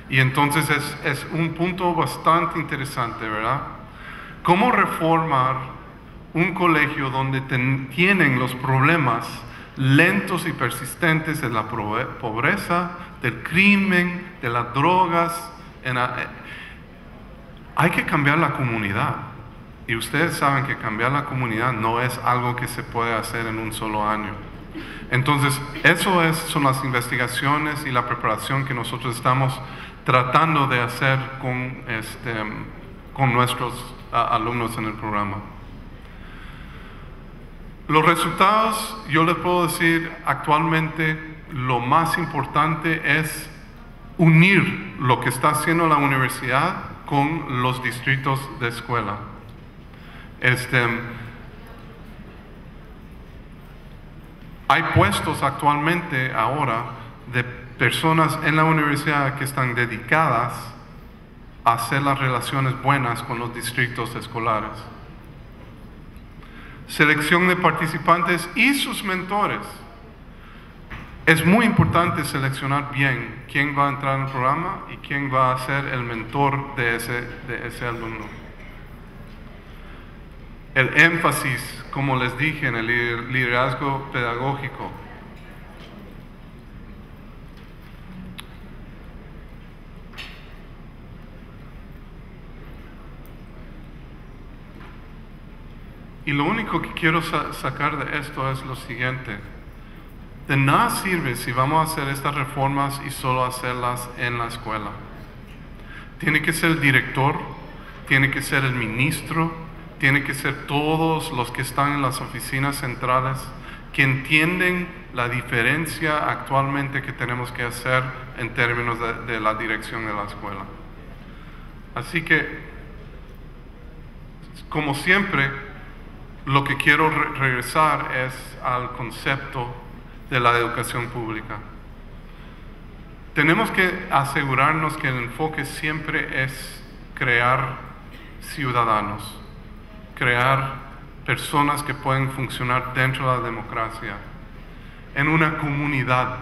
Y entonces es un punto bastante interesante, ¿verdad? ¿Cómo reformar un colegio donde tienen los problemas lentos y persistentes de la pobreza, del crimen, de las drogas? Hay que cambiar la comunidad. Y ustedes saben que cambiar la comunidad no es algo que se puede hacer en un solo año. Entonces, son las investigaciones y la preparación que nosotros estamos tratando de hacer con nuestros alumnos en el programa. Los resultados, yo les puedo decir, actualmente lo más importante es unir lo que está haciendo la universidad con los distritos de escuela. Hay puestos actualmente ahora de personas en la universidad que están dedicadas a hacer las relaciones buenas con los distritos escolares. Selección de participantes y sus mentores. Es muy importante seleccionar bien quién va a entrar en el programa y quién va a ser el mentor de ese alumno. El énfasis, como les dije, en el liderazgo pedagógico. Y lo único que quiero sacar de esto es lo siguiente. De nada sirve si vamos a hacer estas reformas y solo hacerlas en la escuela. Tiene que ser el director, tiene que ser el ministro, tiene que ser todos los que están en las oficinas centrales que entienden la diferencia actualmente que tenemos que hacer en términos de la dirección de la escuela. Así que, como siempre, lo que quiero regresar es al concepto de la educación pública. Tenemos que asegurarnos que el enfoque siempre es crear ciudadanos, crear personas que pueden funcionar dentro de la democracia, en una comunidad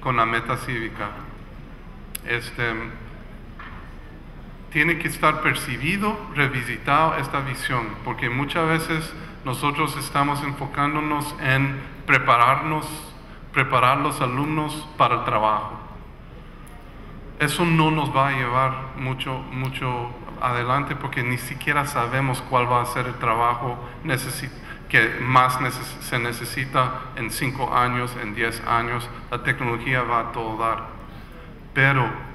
con la meta cívica. Tiene que estar percibido, revisitado esta visión, porque muchas veces nosotros estamos enfocándonos en preparar los alumnos para el trabajo. Eso no nos va a llevar mucho adelante, porque ni siquiera sabemos cuál va a ser el trabajo que más se necesita en 5 años, en 10 años. La tecnología va a todo dar. Pero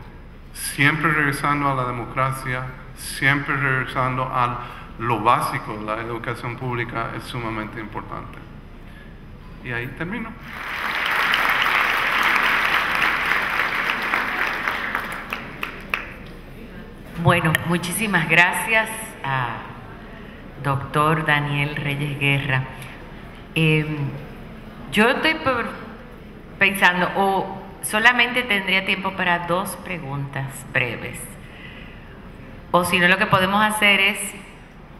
siempre regresando a la democracia, siempre regresando a lo básico, la educación pública es sumamente importante. Y ahí termino. Bueno, muchísimas gracias a doctor Daniel Reyes Guerra. Yo estoy pensando, o solamente tendría tiempo para 2 preguntas breves. O si no, lo que podemos hacer es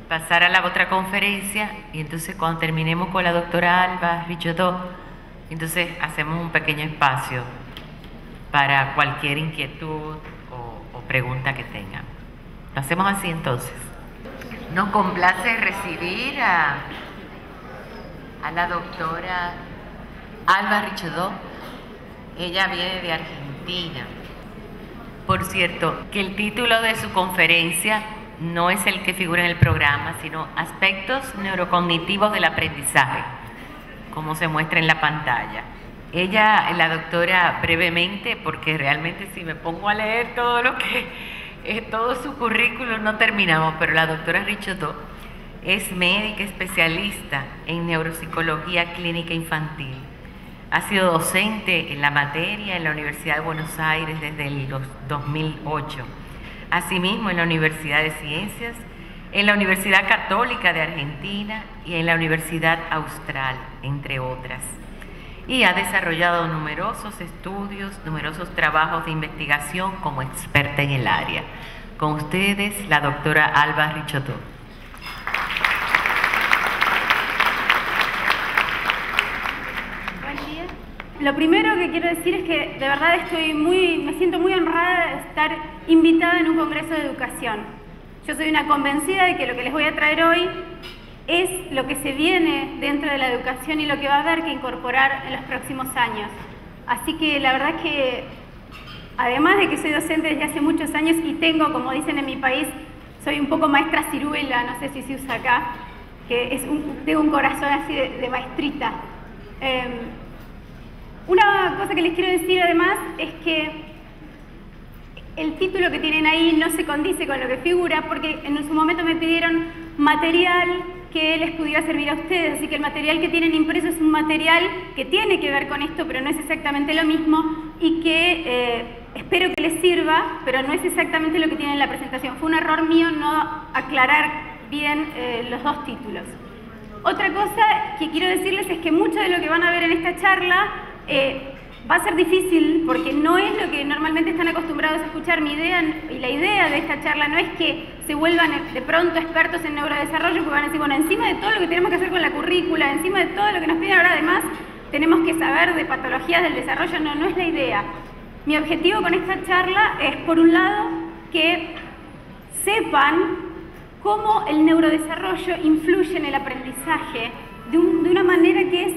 pasar a la otra conferencia y entonces cuando terminemos con la doctora Alba Richodó, entonces hacemos un pequeño espacio para cualquier inquietud o pregunta que tengan. Lo hacemos así entonces. Nos complace recibir a la doctora Alba Richodó. Ella viene de Argentina. Por cierto, que el título de su conferencia no es el que figura en el programa, sino Aspectos neurocognitivos del aprendizaje, como se muestra en la pantalla. Ella, la doctora, brevemente, porque realmente si me pongo a leer todo su currículum no terminamos, pero la doctora Richodó es médica especialista en neuropsicología clínica infantil. Ha sido docente en la materia en la Universidad de Buenos Aires desde el 2008. Asimismo, en la Universidad de Ciencias, en la Universidad Católica de Argentina y en la Universidad Austral, entre otras. Y ha desarrollado numerosos estudios, numerosos trabajos de investigación como experta en el área. Con ustedes, la doctora Alba Richodó. Buen día. Lo primero que quiero decir es que de verdad me siento muy estar invitada en un congreso de educación. Yo soy una convencida de que lo que les voy a traer hoy es lo que se viene dentro de la educación y lo que va a haber que incorporar en los próximos años. Así que la verdad que, además de que soy docente desde hace muchos años y tengo, como dicen en mi país, soy un poco maestra ciruela, no sé si se usa acá, que tengo un corazón así de maestrita. Una cosa que les quiero decir además es que el título que tienen ahí no se condice con lo que figura, porque en su momento me pidieron material que les pudiera servir a ustedes, así que el material que tienen impreso es un material que tiene que ver con esto, pero no es exactamente lo mismo, y que espero que les sirva, pero no es exactamente lo que tiene en la presentación. Fue un error mío no aclarar bien los dos títulos. Otra cosa que quiero decirles es que mucho de lo que van a ver en esta charla va a ser difícil porque no es lo que normalmente están acostumbrados a escuchar. Mi idea y la idea de esta charla no es que se vuelvan de pronto expertos en neurodesarrollo, porque van a decir, bueno, encima de todo lo que tenemos que hacer con la currícula, encima de todo lo que nos piden ahora, además tenemos que saber de patologías del desarrollo. No, no es la idea. Mi objetivo con esta charla es, por un lado, que sepan cómo el neurodesarrollo influye en el aprendizaje de una manera que es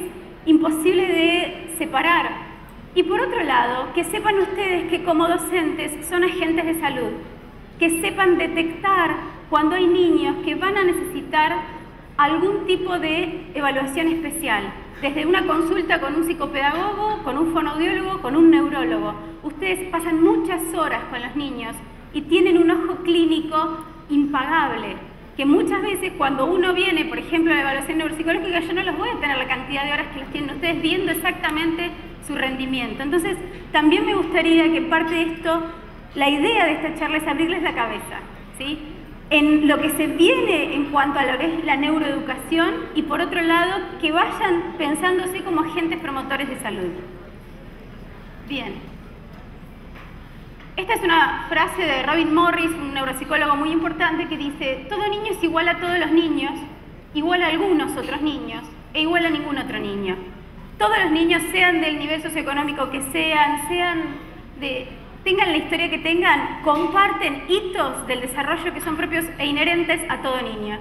imposible de separar. Y por otro lado, que sepan ustedes que como docentes son agentes de salud, que sepan detectar cuando hay niños que van a necesitar algún tipo de evaluación especial, desde una consulta con un psicopedagogo, con un fonoaudiólogo, con un neurólogo. Ustedes pasan muchas horas con los niños y tienen un ojo clínico impagable, que muchas veces cuando uno viene, por ejemplo, a la evaluación neuropsicológica, yo no los voy a tener la cantidad de horas que los tienen ustedes viendo exactamente su rendimiento. Entonces, también me gustaría que parte de esto, la idea de esta charla es abrirles la cabeza, ¿sí?, en lo que se viene en cuanto a lo que es la neuroeducación, y por otro lado, que vayan pensándose como agentes promotores de salud. Bien. Esta es una frase de Robin Morris, un neuropsicólogo muy importante, que dice: todo niño es igual a todos los niños, igual a algunos otros niños e igual a ningún otro niño. Todos los niños, sean del nivel socioeconómico que sean tengan la historia que tengan, comparten hitos del desarrollo que son propios e inherentes a todo niño.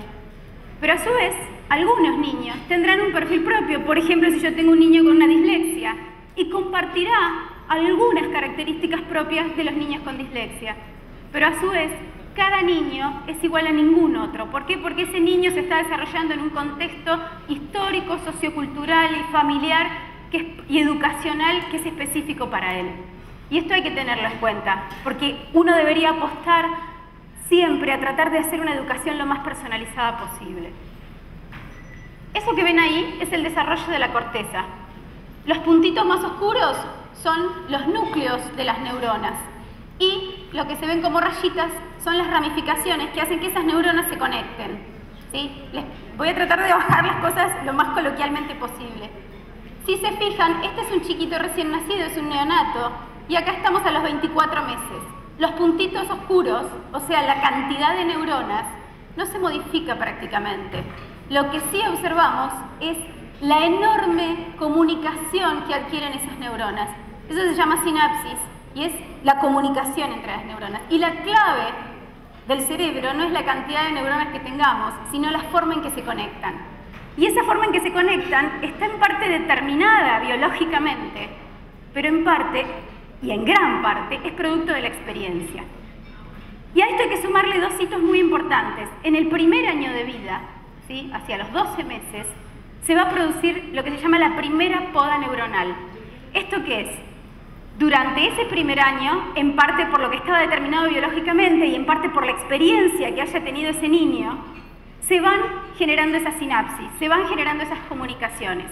Pero a su vez, algunos niños tendrán un perfil propio. Por ejemplo, si yo tengo un niño con una dislexia, y compartirá algunas características propias de los niños con dislexia. Pero a su vez, cada niño es igual a ningún otro. ¿Por qué? Porque ese niño se está desarrollando en un contexto histórico, sociocultural y familiar y educacional que es específico para él. Y esto hay que tenerlo en cuenta, porque uno debería apostar siempre a tratar de hacer una educación lo más personalizada posible. Eso que ven ahí es el desarrollo de la corteza. Los puntitos más oscuros son los núcleos de las neuronas y lo que se ven como rayitas son las ramificaciones que hacen que esas neuronas se conecten, ¿sí? Les voy a tratar de bajar las cosas lo más coloquialmente posible. Si se fijan, este es un chiquito recién nacido, es un neonato, y acá estamos a los 24 meses. Los puntitos oscuros, o sea, la cantidad de neuronas, no se modifica prácticamente. Lo que sí observamos es la enorme comunicación que adquieren esas neuronas. Eso se llama sinapsis y es la comunicación entre las neuronas. Y la clave del cerebro no es la cantidad de neuronas que tengamos, sino la forma en que se conectan. Y esa forma en que se conectan está en parte determinada biológicamente, pero en parte, y en gran parte, es producto de la experiencia. Y a esto hay que sumarle dos hitos muy importantes. En el primer año de vida, ¿sí?, hacia los 12 meses, se va a producir lo que se llama la primera poda neuronal. ¿Esto qué es? Durante ese primer año, en parte por lo que estaba determinado biológicamente y en parte por la experiencia que haya tenido ese niño, se van generando esas sinapsis, se van generando esas comunicaciones.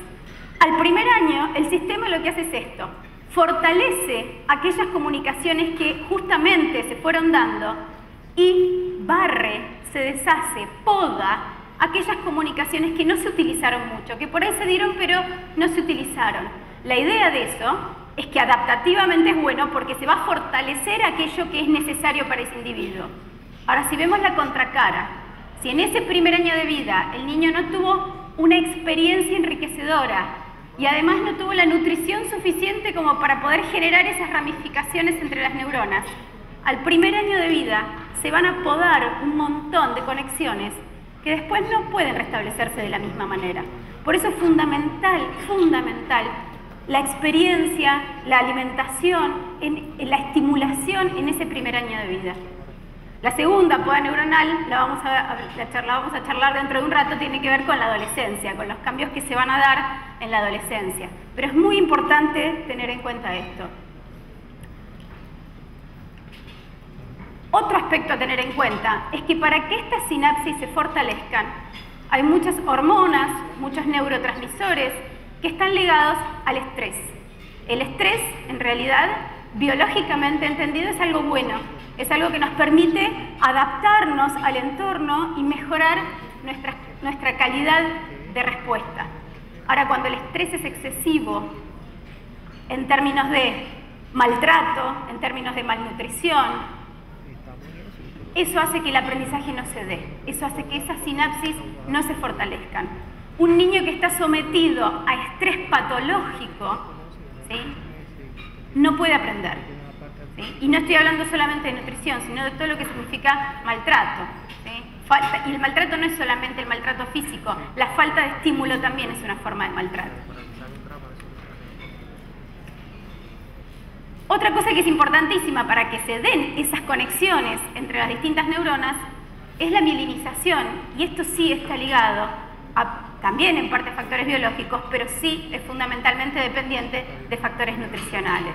Al primer año, el sistema lo que hace es esto: fortalece aquellas comunicaciones que justamente se fueron dando y barre, se deshace, poda aquellas comunicaciones que no se utilizaron mucho, que por ahí se dieron pero no se utilizaron. La idea de eso es que adaptativamente es bueno porque se va a fortalecer aquello que es necesario para ese individuo. Ahora, si vemos la contracara, si en ese primer año de vida el niño no tuvo una experiencia enriquecedora y además no tuvo la nutrición suficiente como para poder generar esas ramificaciones entre las neuronas, al primer año de vida se van a podar un montón de conexiones que después no pueden restablecerse de la misma manera. Por eso es fundamental la experiencia, la alimentación, la estimulación en ese primer año de vida. La segunda poda neuronal, la vamos a charlar dentro de un rato, tiene que ver con la adolescencia, con los cambios que se van a dar en la adolescencia. Pero es muy importante tener en cuenta esto. Otro aspecto a tener en cuenta es que para que estas sinapsis se fortalezcan, hay muchas hormonas, muchos neurotransmisores que están ligados al estrés. El estrés, en realidad, biológicamente entendido, es algo bueno. Es algo que nos permite adaptarnos al entorno y mejorar nuestra calidad de respuesta. Ahora, cuando el estrés es excesivo, en términos de maltrato, en términos de malnutrición, eso hace que el aprendizaje no se dé. Eso hace que esas sinapsis no se fortalezcan. Un niño que está sometido a estrés patológico, ¿sí?, no puede aprender. ¿Sí? Y no estoy hablando solamente de nutrición, sino de todo lo que significa maltrato. ¿Sí? Y el maltrato no es solamente el maltrato físico, la falta de estímulo también es una forma de maltrato. Otra cosa que es importantísima para que se den esas conexiones entre las distintas neuronas es la mielinización, y esto sí está ligado también en parte a factores biológicos, pero sí es fundamentalmente dependiente de factores nutricionales.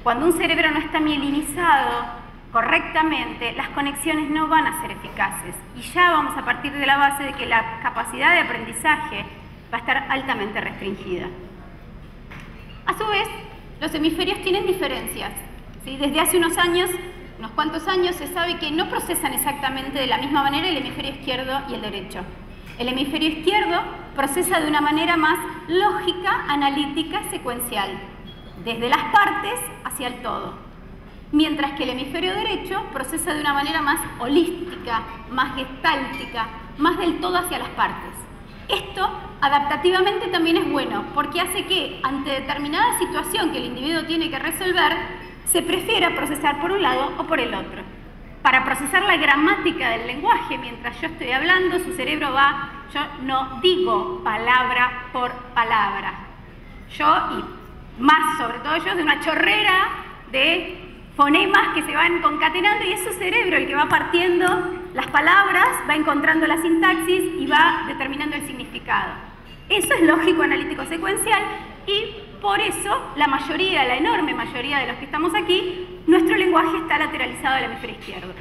Cuando un cerebro no está mielinizado correctamente, las conexiones no van a ser eficaces, y ya vamos a partir de la base de que la capacidad de aprendizaje va a estar altamente restringida. A su vez, los hemisferios tienen diferencias, ¿sí? Desde hace unos cuantos años, se sabe que no procesan exactamente de la misma manera el hemisferio izquierdo y el derecho. El hemisferio izquierdo procesa de una manera más lógica, analítica, secuencial, desde las partes hacia el todo, mientras que el hemisferio derecho procesa de una manera más holística, más gestáltica, más del todo hacia las partes. Esto adaptativamente también es bueno, porque hace que ante determinada situación que el individuo tiene que resolver, se prefiera procesar por un lado o por el otro. Para procesar la gramática del lenguaje, mientras yo estoy hablando, su cerebro yo no digo palabra por palabra. Yo, y más sobre todo yo, de una chorrera de fonemas que se van concatenando, y es su cerebro el que va partiendo las palabras, va encontrando la sintaxis y va determinando el significado. Eso es lógico, analítico, secuencial, y por eso la enorme mayoría de los que estamos aquí, nuestro lenguaje está lateralizado al hemisferio izquierdo.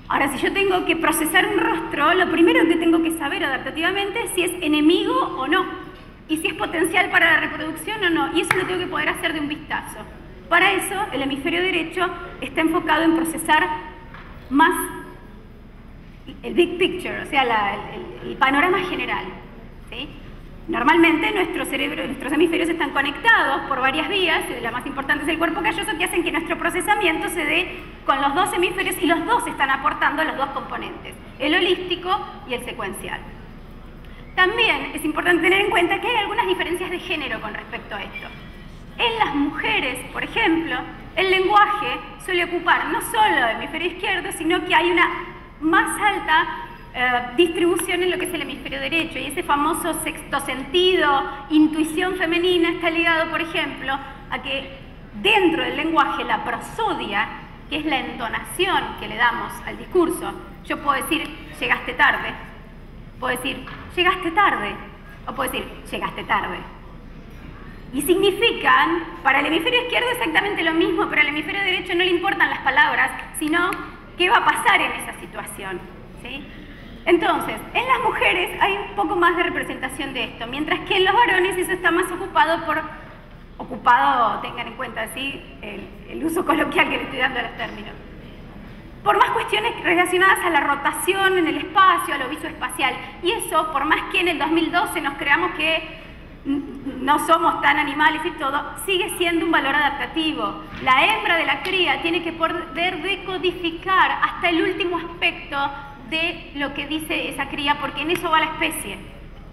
Ahora, si yo tengo que procesar un rostro, lo primero que tengo que saber adaptativamente es si es enemigo o no, y si es potencial para la reproducción o no, y eso lo tengo que poder hacer de un vistazo. Para eso, el hemisferio derecho está enfocado en procesar más el big picture, o sea, el panorama general, ¿sí? Normalmente nuestros hemisferios están conectados por varias vías, la más importante es el cuerpo calloso, que hacen que nuestro procesamiento se dé con los dos hemisferios, y los dos están aportando los dos componentes, el holístico y el secuencial. También es importante tener en cuenta que hay algunas diferencias de género con respecto a esto. En las mujeres, por ejemplo, el lenguaje suele ocupar no solo el hemisferio izquierdo, sino que hay una más alta distribución en lo que es el hemisferio derecho, y ese famoso sexto sentido, intuición femenina, está ligado, por ejemplo, a que dentro del lenguaje la prosodia, que es la entonación que le damos al discurso, yo puedo decir llegaste tarde, puedo decir llegaste tarde, o puedo decir llegaste tarde. Y significan, para el hemisferio izquierdo exactamente lo mismo, pero al hemisferio derecho no le importan las palabras, sino qué va a pasar en esa situación, ¿sí? Entonces, en las mujeres hay un poco más de representación de esto, mientras que en los varones eso está más ocupado, tengan en cuenta así el uso coloquial que le estoy dando a los términos, por más cuestiones relacionadas a la rotación en el espacio, a lo visoespacial. Y eso, por más que en el 2012 nos creamos que no somos tan animales y todo, sigue siendo un valor adaptativo. La hembra de la cría tiene que poder decodificar hasta el último aspecto de lo que dice esa cría, porque en eso va la especie.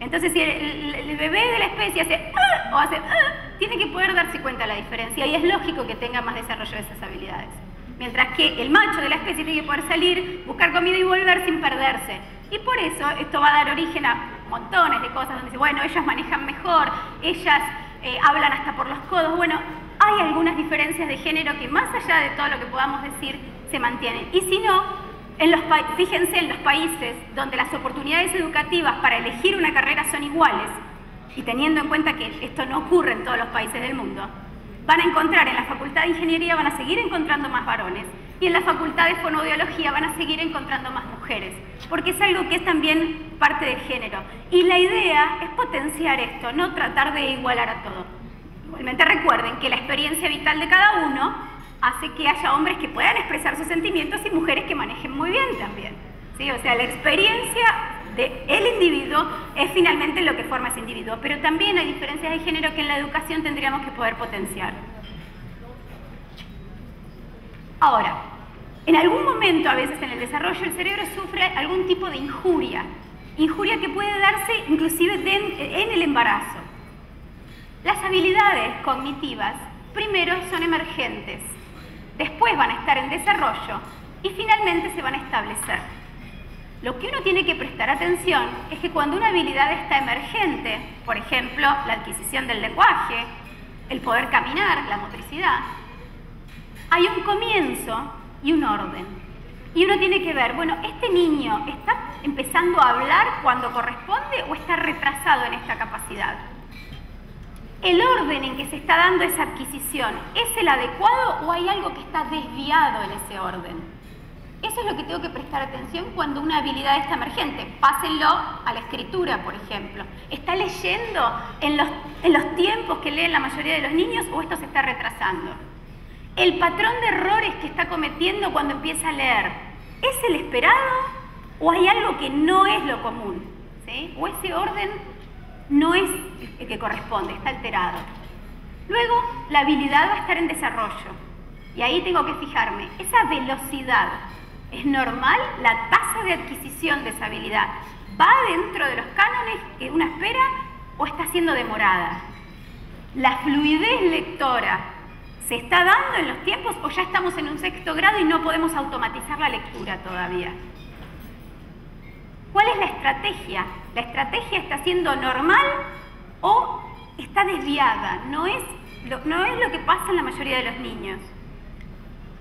Entonces, si el bebé de la especie hace o hace tiene que poder darse cuenta de la diferencia, y es lógico que tenga más desarrollo de esas habilidades. mientras que el macho de la especie tiene que poder salir, buscar comida y volver sin perderse. Y por eso esto va a dar origen a montones de cosas donde dice, bueno, ellos manejan mejor, ellas hablan hasta por los codos. Bueno, hay algunas diferencias de género que más allá de todo lo que podamos decir, se mantienen. Y si no, fíjense en los países donde las oportunidades educativas para elegir una carrera son iguales, y teniendo en cuenta que esto no ocurre en todos los países del mundo, van a encontrar en la Facultad de Ingeniería, van a seguir encontrando más varones, y en la Facultad de Fonoaudiología van a seguir encontrando más mujeres, porque es algo que es también parte del género. Y la idea es potenciar esto, no tratar de igualar a todo. Igualmente recuerden que la experiencia vital de cada uno hace que haya hombres que puedan expresar sus sentimientos y mujeres que manejen muy bien también, ¿sí? O sea, la experiencia del individuo es finalmente lo que forma ese individuo, pero también hay diferencias de género que en la educación tendríamos que poder potenciar. Ahora, en algún momento a veces en el desarrollo el cerebro sufre algún tipo de injuria que puede darse inclusive en el embarazo. Las habilidades cognitivas primero son emergentes, después van a estar en desarrollo y finalmente se van a establecer. Lo que uno tiene que prestar atención es que cuando una habilidad está emergente, por ejemplo, la adquisición del lenguaje, el poder caminar, la motricidad, hay un comienzo y un orden. Y uno tiene que ver, bueno, ¿este niño está empezando a hablar cuando corresponde o está retrasado en esta capacidad? ¿El orden en que se está dando esa adquisición es el adecuado o hay algo que está desviado en ese orden? Eso es lo que tengo que prestar atención cuando una habilidad está emergente. Pásenlo a la escritura, por ejemplo. ¿Está leyendo en los tiempos que leen la mayoría de los niños o esto se está retrasando? ¿El patrón de errores que está cometiendo cuando empieza a leer es el esperado o hay algo que no es lo común? ¿Sí? ¿O ese orden no es el que corresponde, está alterado? Luego, la habilidad va a estar en desarrollo. Y ahí tengo que fijarme, esa velocidad, ¿es normal? ¿La tasa de adquisición de esa habilidad va dentro de los cánones que uno espera o está siendo demorada? ¿La fluidez lectora se está dando en los tiempos o ya estamos en un sexto grado y no podemos automatizar la lectura todavía? ¿Cuál es la estrategia? ¿La estrategia está siendo normal o está desviada? No es lo que pasa en la mayoría de los niños.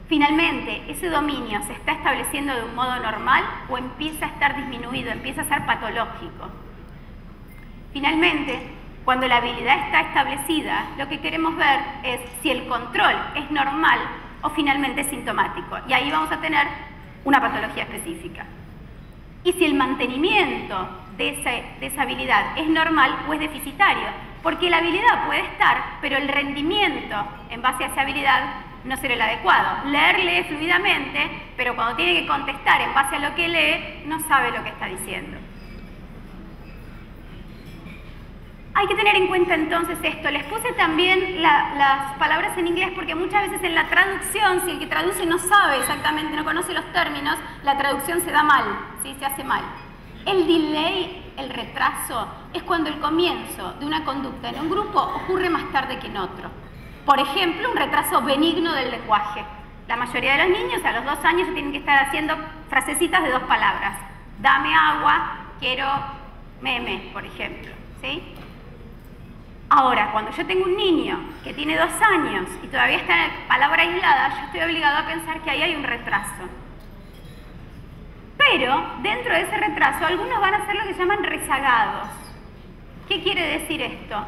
Finalmente, ¿ese dominio se está estableciendo de un modo normal o empieza a estar disminuido, empieza a ser patológico? Finalmente, cuando la habilidad está establecida, lo que queremos ver es si el control es normal o finalmente es sintomático. Y ahí vamos a tener una patología específica. Y si el mantenimiento de esa habilidad es normal o es deficitario, porque la habilidad puede estar, pero el rendimiento en base a esa habilidad no será el adecuado. Lee fluidamente, pero cuando tiene que contestar en base a lo que lee, no sabe lo que está diciendo. Hay que tener en cuenta entonces esto. Les puse también las palabras en inglés porque muchas veces en la traducción, si el que traduce no sabe exactamente, no conoce los términos, la traducción se da mal, ¿sí? Se hace mal. El delay, el retraso, es cuando el comienzo de una conducta en un grupo ocurre más tarde que en otro. Por ejemplo, un retraso benigno del lenguaje. La mayoría de los niños a los 2 años tienen que estar haciendo frasecitas de 2 palabras. Dame agua, quiero meme, por ejemplo, ¿sí? Ahora, cuando yo tengo un niño que tiene 2 años y todavía está en palabra aislada, yo estoy obligado a pensar que ahí hay un retraso. Pero, dentro de ese retraso, algunos van a ser lo que llaman rezagados. ¿Qué quiere decir esto?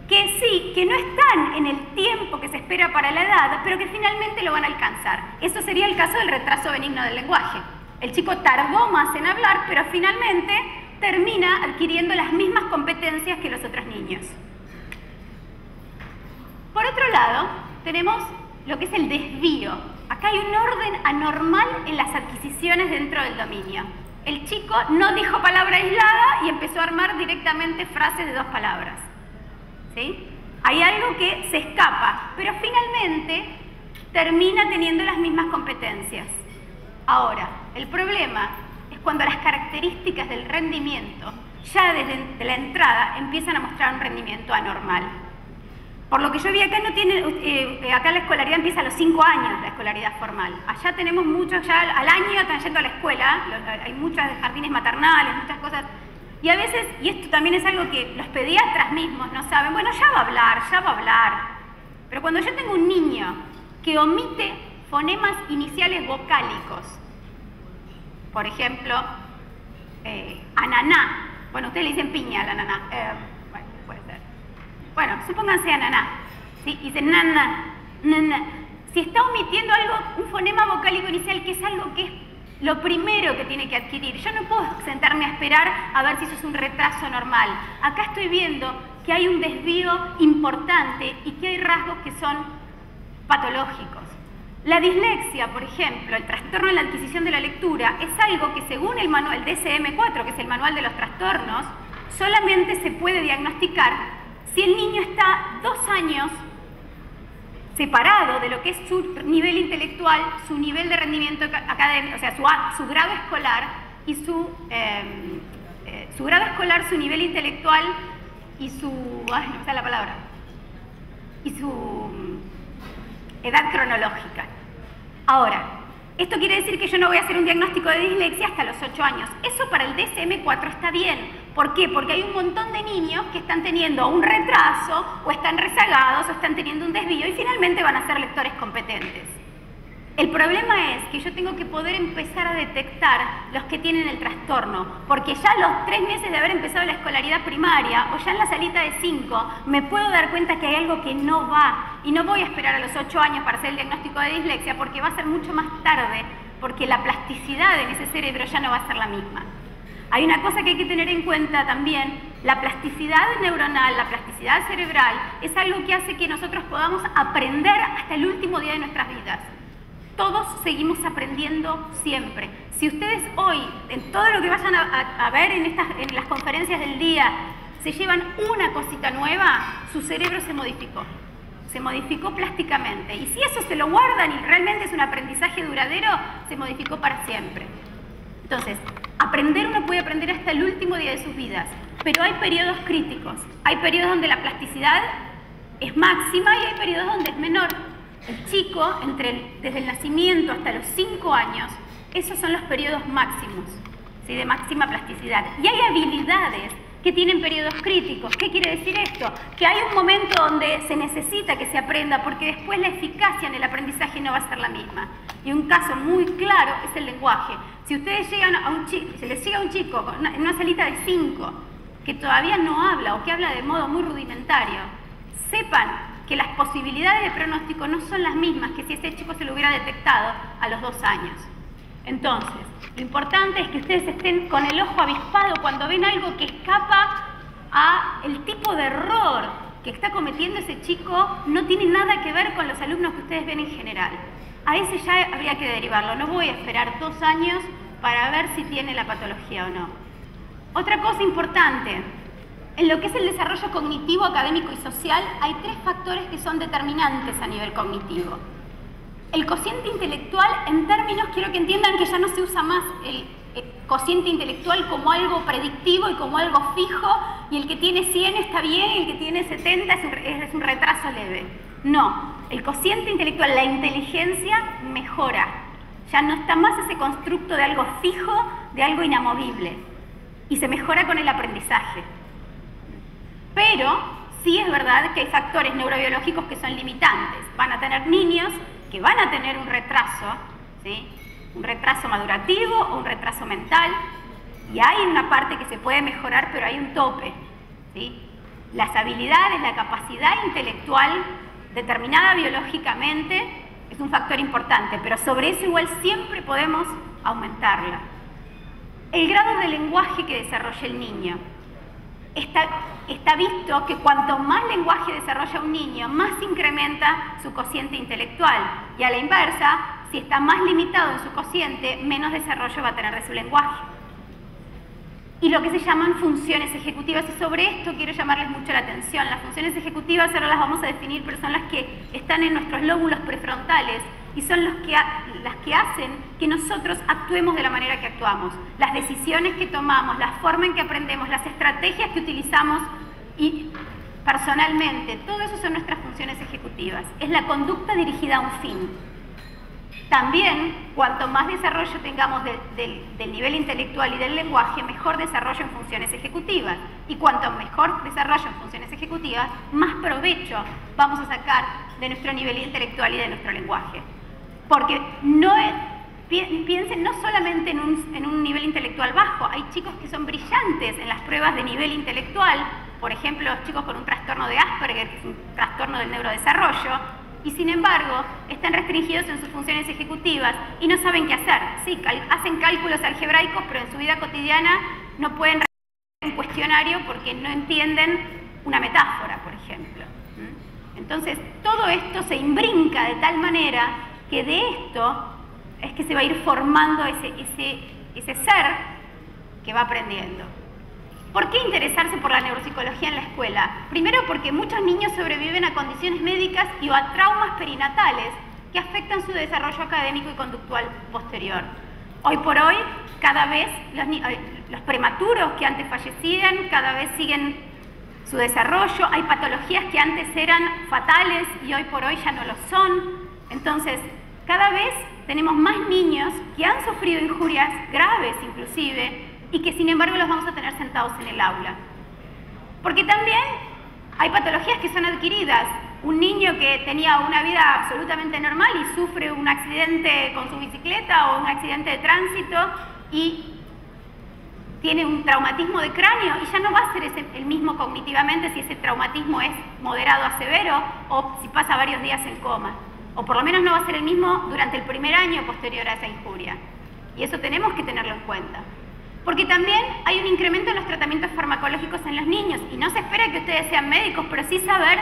Que sí, que no están en el tiempo que se espera para la edad, pero que finalmente lo van a alcanzar. Eso sería el caso del retraso benigno del lenguaje. El chico tardó más en hablar, pero finalmente termina adquiriendo las mismas competencias que los otros niños. Por otro lado, tenemos lo que es el desvío. Acá hay un orden anormal en las adquisiciones dentro del dominio. El chico no dijo palabra aislada y empezó a armar directamente frases de 2 palabras. ¿Sí? Hay algo que se escapa, pero finalmente termina teniendo las mismas competencias. Ahora, el problema es cuando las características del rendimiento ya desde la entrada empiezan a mostrar un rendimiento anormal. Por lo que yo vi acá, no tiene, acá la escolaridad empieza a los 5 años, la escolaridad formal. Allá tenemos muchos, ya al año están yendo a la escuela, hay muchos jardines maternales, muchas cosas. Y a veces, y esto también es algo que los pediatras mismos no saben, bueno, ya va a hablar. Pero cuando yo tengo un niño que omite fonemas iniciales vocálicos, por ejemplo, ananá, bueno, ustedes le dicen piña a la ananá, bueno, puede ser. Bueno, supónganse ananá, ¿sí? Y dicen nana, nana. Si está omitiendo algo, un fonema vocálico inicial, que es algo que es lo primero que tiene que adquirir. Yo no puedo sentarme a esperar a ver si eso es un retraso normal. Acá estoy viendo que hay un desvío importante y que hay rasgos que son patológicos. La dislexia, por ejemplo, el trastorno en la adquisición de la lectura, es algo que según el manual DSM-4, que es el manual de los trastornos, solamente se puede diagnosticar si el niño está 2 años separado de lo que es su nivel intelectual, su nivel de rendimiento académico, o sea, su grado escolar y su grado escolar, su nivel intelectual y su, ay, no me sale la palabra, y su edad cronológica. Ahora, esto quiere decir que yo no voy a hacer un diagnóstico de dislexia hasta los 8 años. Eso para el DSM-4 está bien. ¿Por qué? Porque hay un montón de niños que están teniendo un retraso, o están rezagados, o están teniendo un desvío, y finalmente van a ser lectores competentes. El problema es que yo tengo que poder empezar a detectar los que tienen el trastorno, porque ya a los 3 meses de haber empezado la escolaridad primaria, o ya en la salita de 5, me puedo dar cuenta que hay algo que no va, y no voy a esperar a los 8 años para hacer el diagnóstico de dislexia, porque va a ser mucho más tarde, porque la plasticidad en ese cerebro ya no va a ser la misma. Hay una cosa que hay que tener en cuenta también, la plasticidad neuronal, la plasticidad cerebral, es algo que hace que nosotros podamos aprender hasta el último día de nuestras vidas. Todos seguimos aprendiendo siempre. Si ustedes hoy, en todo lo que vayan a ver en las conferencias del día, se llevan una cosita nueva, su cerebro se modificó plásticamente. Y si eso se lo guardan y realmente es un aprendizaje duradero, se modificó para siempre. Entonces, aprender uno puede aprender hasta el último día de sus vidas, pero hay periodos críticos. Hay periodos donde la plasticidad es máxima y hay periodos donde es menor. El chico, desde el nacimiento hasta los 5 años, esos son los periodos máximos, ¿sí? De máxima plasticidad. Y hay habilidades que tienen periodos críticos. ¿Qué quiere decir esto? Que hay un momento donde se necesita que se aprenda, porque después la eficacia en el aprendizaje no va a ser la misma. Y un caso muy claro es el lenguaje. Si ustedes llegan a un chico, se les llega a un chico en una salita de 5 que todavía no habla o que habla de modo muy rudimentario, sepan que las posibilidades de pronóstico no son las mismas que si ese chico se lo hubiera detectado a los 2 años. Entonces, lo importante es que ustedes estén con el ojo avispado cuando ven algo que escapa a el tipo de error que está cometiendo ese chico, no tiene nada que ver con los alumnos que ustedes ven en general. A ese ya habría que derivarlo. No voy a esperar 2 años para ver si tiene la patología o no. Otra cosa importante, en lo que es el desarrollo cognitivo, académico y social, hay 3 factores que son determinantes a nivel cognitivo. El cociente intelectual, en términos, quiero que entiendan que ya no se usa más el cociente intelectual como algo predictivo y como algo fijo, y el que tiene 100 está bien y el que tiene 70 es un retraso leve. No, el cociente intelectual, la inteligencia mejora. Ya no está más ese constructo de algo fijo, de algo inamovible, y se mejora con el aprendizaje. Pero sí es verdad que hay factores neurobiológicos que son limitantes. Van a tener niños que van a tener un retraso, ¿sí? Un retraso madurativo o un retraso mental, y hay una parte que se puede mejorar, pero hay un tope, ¿sí? Las habilidades, la capacidad intelectual determinada biológicamente es un factor importante, pero sobre eso igual siempre podemos aumentarla. El grado de lenguaje que desarrolla el niño. Está visto que cuanto más lenguaje desarrolla un niño, más incrementa su cociente intelectual. Y a la inversa, si está más limitado en su cociente, menos desarrollo va a tener de su lenguaje. Y lo que se llaman funciones ejecutivas, y sobre esto quiero llamarles mucho la atención. Las funciones ejecutivas ahora las vamos a definir, pero son las que están en nuestros lóbulos prefrontales y son las que hacen que nosotros actuemos de la manera que actuamos. Las decisiones que tomamos, la forma en que aprendemos, las estrategias que utilizamos y personalmente, todo eso son nuestras funciones ejecutivas. Es la conducta dirigida a un fin. También, cuanto más desarrollo tengamos del nivel intelectual y del lenguaje, mejor desarrollo en funciones ejecutivas. Y cuanto mejor desarrollo en funciones ejecutivas, más provecho vamos a sacar de nuestro nivel intelectual y de nuestro lenguaje. Porque piensen no solamente en un nivel intelectual bajo, hay chicos que son brillantes en las pruebas de nivel intelectual, por ejemplo, los chicos con un trastorno de Asperger, que es un trastorno del neurodesarrollo, y sin embargo están restringidos en sus funciones ejecutivas y no saben qué hacer. Sí, hacen cálculos algebraicos, pero en su vida cotidiana no pueden responder un cuestionario porque no entienden una metáfora, por ejemplo. Entonces, todo esto se imbrinca de tal manera que de esto es que se va a ir formando ese ser que va aprendiendo. ¿Por qué interesarse por la neuropsicología en la escuela? Primero porque muchos niños sobreviven a condiciones médicas y o a traumas perinatales que afectan su desarrollo académico y conductual posterior. Hoy por hoy, cada vez los prematuros que antes fallecían, cada vez siguen su desarrollo. Hay patologías que antes eran fatales y hoy por hoy ya no lo son. Entonces, cada vez tenemos más niños que han sufrido injurias graves inclusive, y que sin embargo los vamos a tener sentados en el aula. Porque también hay patologías que son adquiridas. Un niño que tenía una vida absolutamente normal y sufre un accidente con su bicicleta o un accidente de tránsito y tiene un traumatismo de cráneo y ya no va a ser el mismo cognitivamente si ese traumatismo es moderado a severo o si pasa varios días en coma. O por lo menos no va a ser el mismo durante el primer año posterior a esa injuria. Y eso tenemos que tenerlo en cuenta. Porque también hay un incremento en los tratamientos farmacológicos en los niños y no se espera que ustedes sean médicos, pero sí saber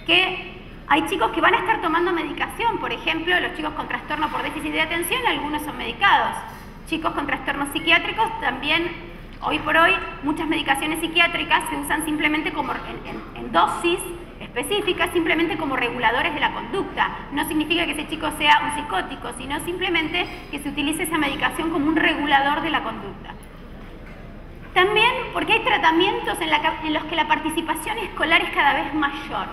que hay chicos que van a estar tomando medicación. Por ejemplo, los chicos con trastorno por déficit de atención, algunos son medicados. Chicos con trastornos psiquiátricos también, hoy por hoy, muchas medicaciones psiquiátricas se usan simplemente como en dosis específicas, simplemente como reguladores de la conducta. No significa que ese chico sea un psicótico, sino simplemente que se utilice esa medicación como un regulador de la conducta. También porque hay tratamientos en los que la participación escolar es cada vez mayor.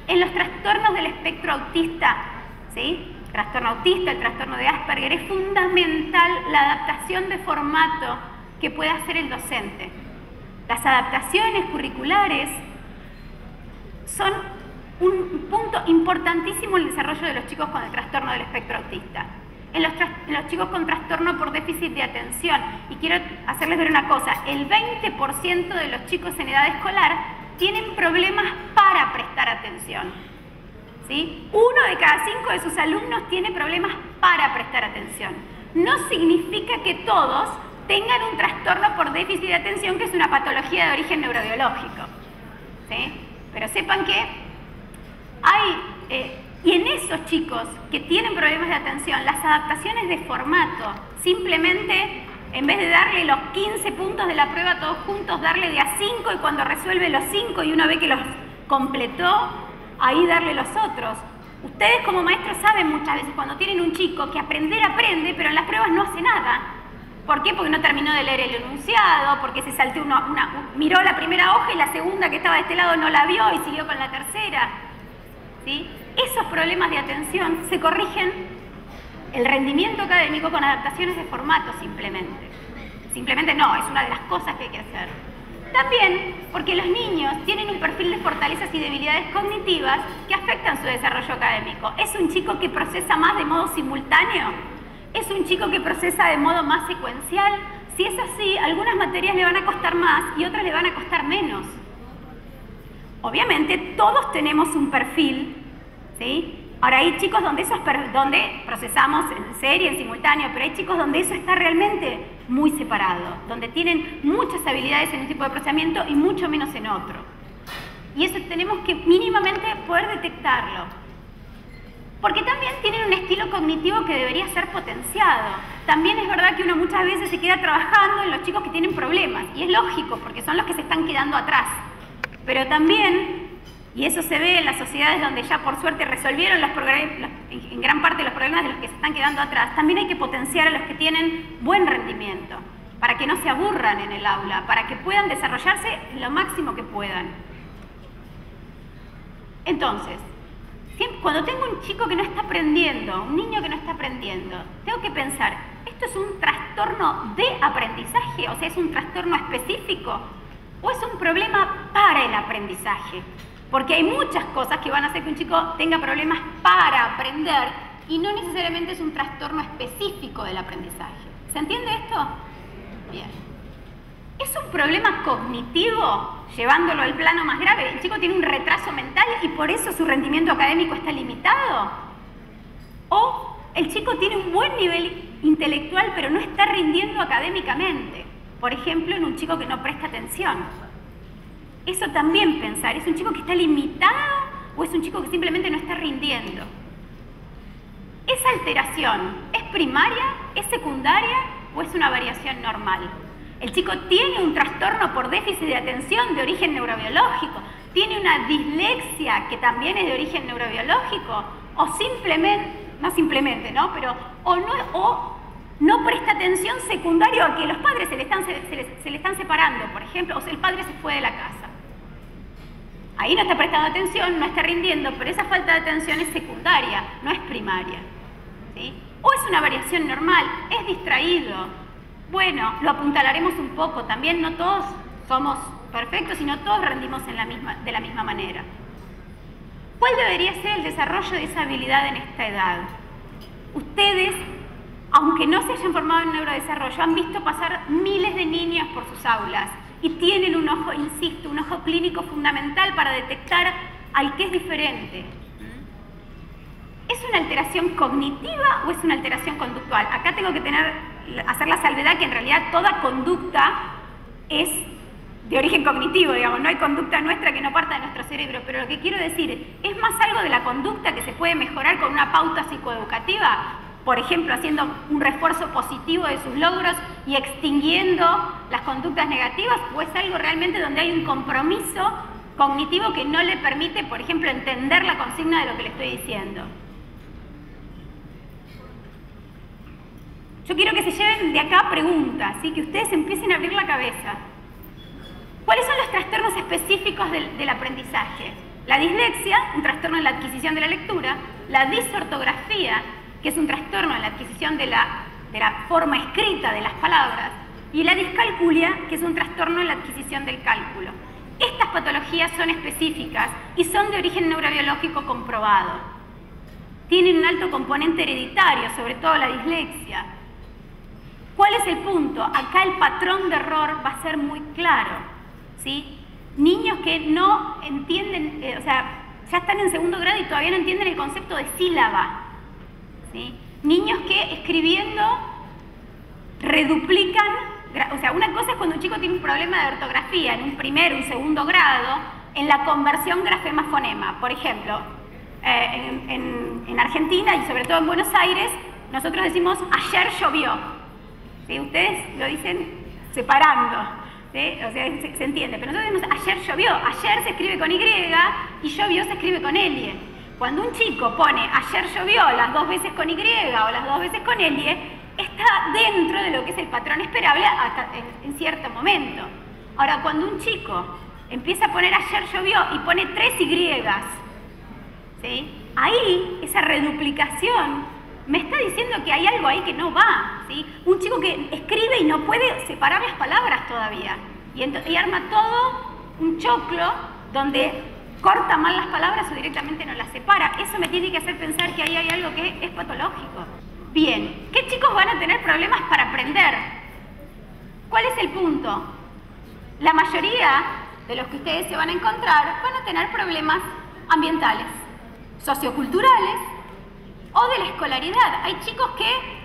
En los trastornos del espectro autista, ¿sí? Trastorno autista, el trastorno de Asperger, es fundamental la adaptación de formato que pueda hacer el docente. Las adaptaciones curriculares son un punto importantísimo en el desarrollo de los chicos con el trastorno del espectro autista. En los chicos con trastorno por déficit de atención. Y quiero hacerles ver una cosa, el 20% de los chicos en edad escolar tienen problemas para prestar atención. ¿Sí? 1 de cada 5 de sus alumnos tiene problemas para prestar atención. No significa que todos tengan un trastorno por déficit de atención, que es una patología de origen neurobiológico. ¿Sí? Pero sepan que hay... y en esos chicos que tienen problemas de atención, las adaptaciones de formato, simplemente en vez de darle los 15 puntos de la prueba todos juntos, darle de a 5 y cuando resuelve los 5 y uno ve que los completó, ahí darle los otros. Ustedes como maestros saben muchas veces cuando tienen un chico que aprende, pero en las pruebas no hace nada. ¿Por qué? Porque no terminó de leer el enunciado, porque se saltó miró la primera hoja y la segunda que estaba de este lado no la vio y siguió con la tercera. ¿Sí? Esos problemas de atención se corrigen el rendimiento académico con adaptaciones de formato simplemente. Simplemente no, es una de las cosas que hay que hacer. También porque los niños tienen un perfil de fortalezas y debilidades cognitivas que afectan su desarrollo académico. ¿Es un chico que procesa más de modo simultáneo? ¿Es un chico que procesa de modo más secuencial? Si es así, algunas materias le van a costar más y otras le van a costar menos. Obviamente todos tenemos un perfil, ¿sí? Ahora hay chicos donde procesamos en serie, en simultáneo, pero hay chicos donde eso está realmente muy separado, donde tienen muchas habilidades en un tipo de procesamiento y mucho menos en otro. Y eso tenemos que mínimamente poder detectarlo. Porque también tienen un estilo cognitivo que debería ser potenciado. También es verdad que uno muchas veces se queda trabajando en los chicos que tienen problemas, y es lógico, porque son los que se están quedando atrás. Pero también, y eso se ve en las sociedades donde ya por suerte resolvieron en gran parte los problemas de los que se están quedando atrás, también hay que potenciar a los que tienen buen rendimiento, para que no se aburran en el aula, para que puedan desarrollarse lo máximo que puedan. Entonces, cuando tengo un chico que no está aprendiendo, un niño que no está aprendiendo, tengo que pensar, ¿esto es un trastorno de aprendizaje? O sea, ¿es un trastorno específico? ¿O es un problema para el aprendizaje? Porque hay muchas cosas que van a hacer que un chico tenga problemas para aprender y no necesariamente es un trastorno específico del aprendizaje. ¿Se entiende esto? Bien. ¿Es un problema cognitivo? Llevándolo al plano más grave, el chico tiene un retraso mental y por eso su rendimiento académico está limitado. O el chico tiene un buen nivel intelectual pero no está rindiendo académicamente. Por ejemplo, en un chico que no presta atención. Eso también pensar, ¿es un chico que está limitado o es un chico que simplemente no está rindiendo? ¿Esa alteración es primaria, es secundaria o es una variación normal? El chico tiene un trastorno por déficit de atención de origen neurobiológico, tiene una dislexia que también es de origen neurobiológico, o simplemente, no simplemente, ¿no? Pero, o no presta atención secundario a que los padres se le están separando, por ejemplo, o sea, el padre se fue de la casa. Ahí no está prestando atención, no está rindiendo, pero esa falta de atención es secundaria, no es primaria, ¿sí? O es una variación normal, es distraído. Bueno, lo apuntalaremos un poco. También no todos somos perfectos y no todos rendimos de la misma manera. ¿Cuál debería ser el desarrollo de esa habilidad en esta edad? Ustedes, aunque no se hayan formado en neurodesarrollo, han visto pasar miles de niños por sus aulas y tienen un ojo, insisto, un ojo clínico fundamental para detectar al que es diferente. ¿Es una alteración cognitiva o es una alteración conductual? Acá tengo que hacer la salvedad que en realidad toda conducta es de origen cognitivo, digamos, no hay conducta nuestra que no parta de nuestro cerebro, pero lo que quiero decir, ¿es más algo de la conducta que se puede mejorar con una pauta psicoeducativa? Por ejemplo, haciendo un refuerzo positivo de sus logros y extinguiendo las conductas negativas, ¿o es algo realmente donde hay un compromiso cognitivo que no le permite, por ejemplo, entender la consigna de lo que le estoy diciendo? Yo quiero que se lleven de acá preguntas, ¿sí? Que ustedes empiecen a abrir la cabeza. ¿Cuáles son los trastornos específicos del aprendizaje? La dislexia, un trastorno en la adquisición de la lectura, la disortografía, que es un trastorno en la adquisición de la forma escrita de las palabras, y la discalculia, que es un trastorno en la adquisición del cálculo. Estas patologías son específicas y son de origen neurobiológico comprobado. Tienen un alto componente hereditario, sobre todo la dislexia. ¿Cuál es el punto? Acá el patrón de error va a ser muy claro, ¿sí? Niños que no entienden, o sea, ya están en segundo grado y todavía no entienden el concepto de sílaba, ¿sí? Niños que escribiendo reduplican, o sea, una cosa es cuando un chico tiene un problema de ortografía en un primer o un segundo grado, en la conversión grafema-fonema. Por ejemplo, en Argentina y sobre todo en Buenos Aires, nosotros decimos ayer llovió. ¿Sí? Ustedes lo dicen separando, ¿sí? O sea, se entiende, pero nosotros decimos ayer llovió. Ayer se escribe con Y y llovió se escribe con L. Cuando un chico pone ayer llovió las dos veces con Y o las dos veces con L, está dentro de lo que es el patrón esperable hasta en cierto momento. Ahora, cuando un chico empieza a poner ayer llovió y pone 3 Y, ¿sí? Ahí esa reduplicación me está diciendo que hay algo ahí que no va, ¿sí? Un chico que escribe y no puede separar las palabras todavía y arma todo un choclo donde corta mal las palabras o directamente no las separa. Eso me tiene que hacer pensar que ahí hay algo que es patológico. Bien, ¿qué chicos van a tener problemas para aprender? ¿Cuál es el punto? La mayoría de los que ustedes se van a encontrar van a tener problemas ambientales, socioculturales o de la escolaridad. Hay chicos que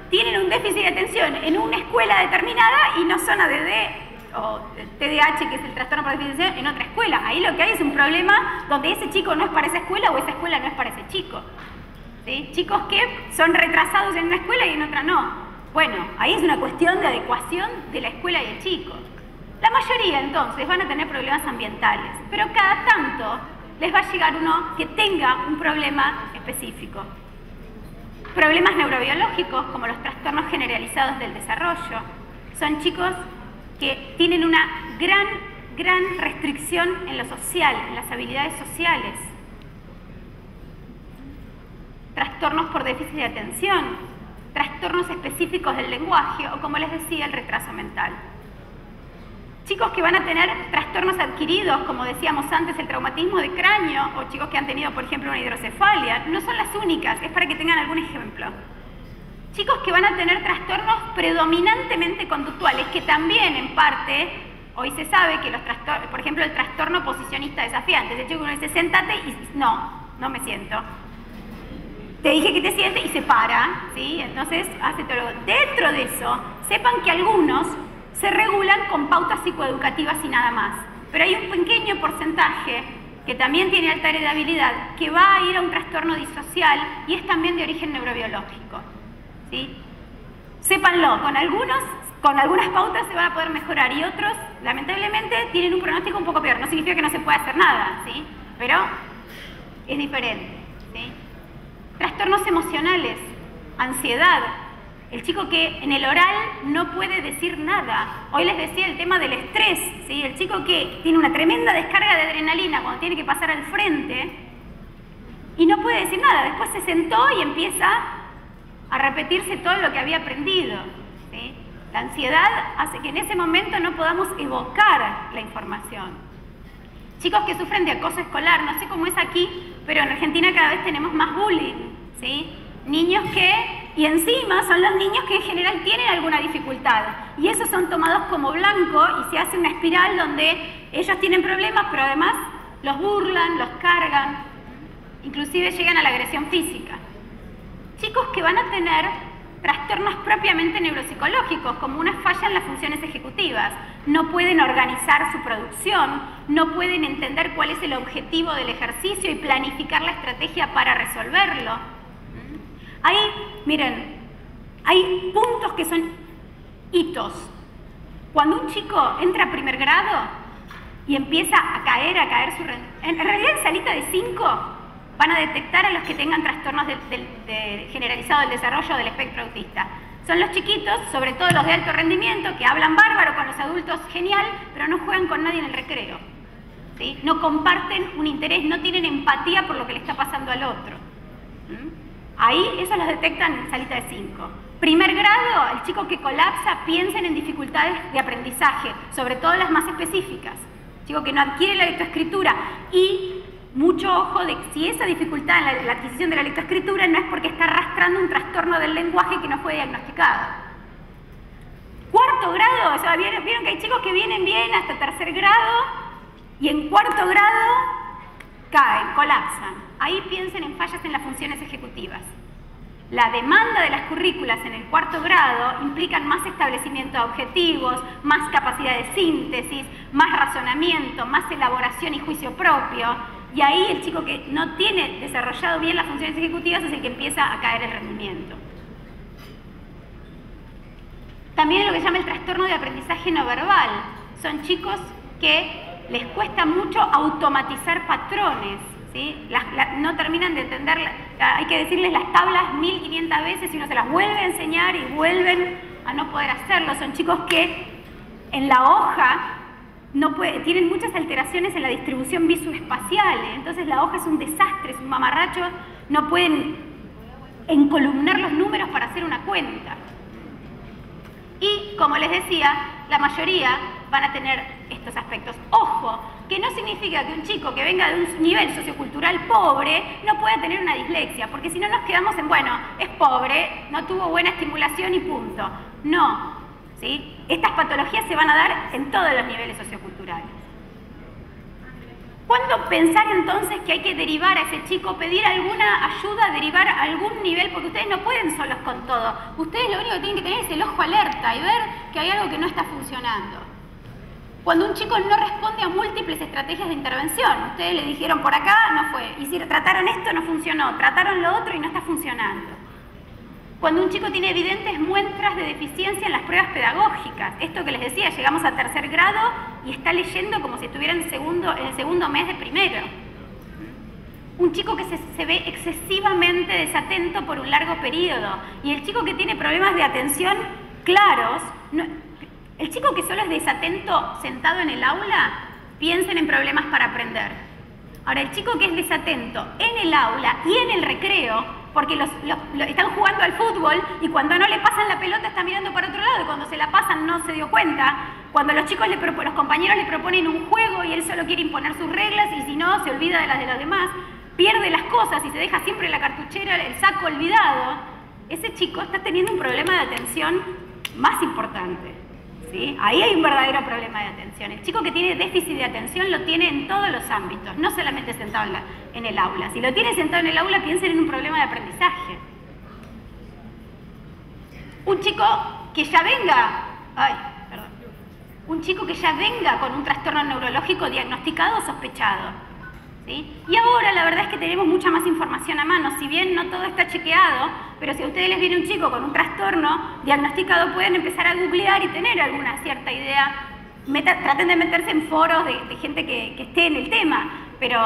tienen un déficit de atención en una escuela determinada y no son ADD o TDAH, que es el trastorno por déficit de atención, en otra escuela. Ahí lo que hay es un problema donde ese chico no es para esa escuela o esa escuela no es para ese chico, ¿sí? Chicos que son retrasados en una escuela y en otra no. Bueno, ahí es una cuestión de adecuación de la escuela y el chico. La mayoría entonces van a tener problemas ambientales, pero cada tanto les va a llegar uno que tenga un problema específico. Problemas neurobiológicos, como los trastornos generalizados del desarrollo, son chicos que tienen una gran gran restricción en lo social, en las habilidades sociales. Trastornos por déficit de atención, trastornos específicos del lenguaje o, como les decía, el retraso mental. Chicos que van a tener trastornos adquiridos, como decíamos antes, el traumatismo de cráneo, o chicos que han tenido, por ejemplo, una hidrocefalia, no son las únicas, es para que tengan algún ejemplo. Chicos que van a tener trastornos predominantemente conductuales, que también en parte, hoy se sabe que los trastornos, por ejemplo, el trastorno posicionista desafiante, el chico que uno dice, siéntate y no me siento. Te dije que te sientes y se para, ¿sí? Entonces hace todo. Dentro de eso, sepan que algunos se regulan con pautas psicoeducativas y nada más. Pero hay un pequeño porcentaje que también tiene alta heredabilidad que va a ir a un trastorno disocial y es también de origen neurobiológico, ¿sí? Sépanlo, con algunas pautas se van a poder mejorar y otros, lamentablemente, tienen un pronóstico un poco peor. No significa que no se pueda hacer nada, ¿sí? Pero es diferente, ¿sí? Trastornos emocionales, ansiedad. El chico que en el oral no puede decir nada. Hoy les decía el tema del estrés, ¿sí? El chico que tiene una tremenda descarga de adrenalina cuando tiene que pasar al frente y no puede decir nada. Después se sentó y empieza a repetirse todo lo que había aprendido, ¿sí? La ansiedad hace que en ese momento no podamos evocar la información. Chicos que sufren de acoso escolar, no sé cómo es aquí, pero en Argentina cada vez tenemos más bullying, ¿sí? Niños y encima son los niños que en general tienen alguna dificultad y esos son tomados como blanco y se hace una espiral donde ellos tienen problemas pero además los burlan, los cargan, inclusive llegan a la agresión física. Chicos que van a tener trastornos propiamente neuropsicológicos como una falla en las funciones ejecutivas, no pueden organizar su producción, no pueden entender cuál es el objetivo del ejercicio y planificar la estrategia para resolverlo. Miren, hay puntos que son hitos. Cuando un chico entra a primer grado y empieza a caer su rendimiento, en realidad en salita de 5 van a detectar a los que tengan trastornos generalizado del desarrollo del espectro autista. Son los chiquitos, sobre todo los de alto rendimiento, que hablan bárbaro con los adultos, genial, pero no juegan con nadie en el recreo, ¿sí? No comparten un interés, no tienen empatía por lo que le está pasando al otro. Ahí esos los detectan en salita de 5. Primer grado, el chico que colapsa, piensen en dificultades de aprendizaje, sobre todo las más específicas. Chico que no adquiere la lectoescritura y mucho ojo de que si esa dificultad en la adquisición de la lectoescritura no es porque está arrastrando un trastorno del lenguaje que no fue diagnosticado. Cuarto grado, o sea, vieron que hay chicos que vienen bien hasta tercer grado y en cuarto grado caen, colapsan. Ahí piensen en fallas en las funciones ejecutivas. La demanda de las currículas en el cuarto grado implican más establecimiento de objetivos, más capacidad de síntesis, más razonamiento, más elaboración y juicio propio. Y ahí el chico que no tiene desarrollado bien las funciones ejecutivas es el que empieza a caer el rendimiento. También lo que se llama el trastorno de aprendizaje no verbal. Son chicos que les cuesta mucho automatizar patrones, ¿sí? No terminan de entender, hay que decirles las tablas 1500 veces y uno se las vuelve a enseñar y vuelven a no poder hacerlo. Son chicos que en la hoja tienen muchas alteraciones en la distribución visoespacial, entonces la hoja es un desastre, es un mamarracho, no pueden encolumnar los números para hacer una cuenta. Y como les decía, la mayoría van a tener estos aspectos. Ojo, que no significa que un chico que venga de un nivel sociocultural pobre no pueda tener una dislexia, porque si no nos quedamos en, bueno, es pobre, no tuvo buena estimulación y punto. No, ¿sí? Estas patologías se van a dar en todos los niveles socioculturales. ¿Cuándo pensar entonces que hay que derivar a ese chico, pedir alguna ayuda, derivar a algún nivel? Porque ustedes no pueden solos con todo. Ustedes lo único que tienen que tener es el ojo alerta y ver que hay algo que no está funcionando. Cuando un chico no responde a múltiples estrategias de intervención, ustedes le dijeron por acá, no fue. Y si trataron esto, no funcionó. Trataron lo otro y no está funcionando. Cuando un chico tiene evidentes muestras de deficiencia en las pruebas pedagógicas, esto que les decía, llegamos a tercer grado y está leyendo como si estuviera en el segundo mes de primero. Un chico que se ve excesivamente desatento por un largo periodo y el chico que tiene problemas de atención claros, El chico que solo es desatento sentado en el aula, piensen en problemas para aprender. Ahora, el chico que es desatento en el aula y en el recreo, porque están jugando al fútbol y cuando no le pasan la pelota está mirando para otro lado y cuando se la pasan no se dio cuenta, cuando los compañeros le proponen un juego y él solo quiere imponer sus reglas y si no se olvida de las de los demás, pierde las cosas y se deja siempre la cartuchera, el saco olvidado, ese chico está teniendo un problema de atención más importante. ¿Sí? Ahí hay un verdadero problema de atención. El chico que tiene déficit de atención lo tiene en todos los ámbitos, no solamente sentado en el aula. Si lo tiene sentado en el aula, piensen en un problema de aprendizaje. Un chico que ya venga, un chico que ya venga con un trastorno neurológico diagnosticado o sospechado. ¿Sí? Y ahora la verdad es que tenemos mucha más información a mano, si bien no todo está chequeado, pero si a ustedes les viene un chico con un trastorno diagnosticado pueden empezar a googlear y tener alguna cierta idea, traten de meterse en foros de gente que esté en el tema, pero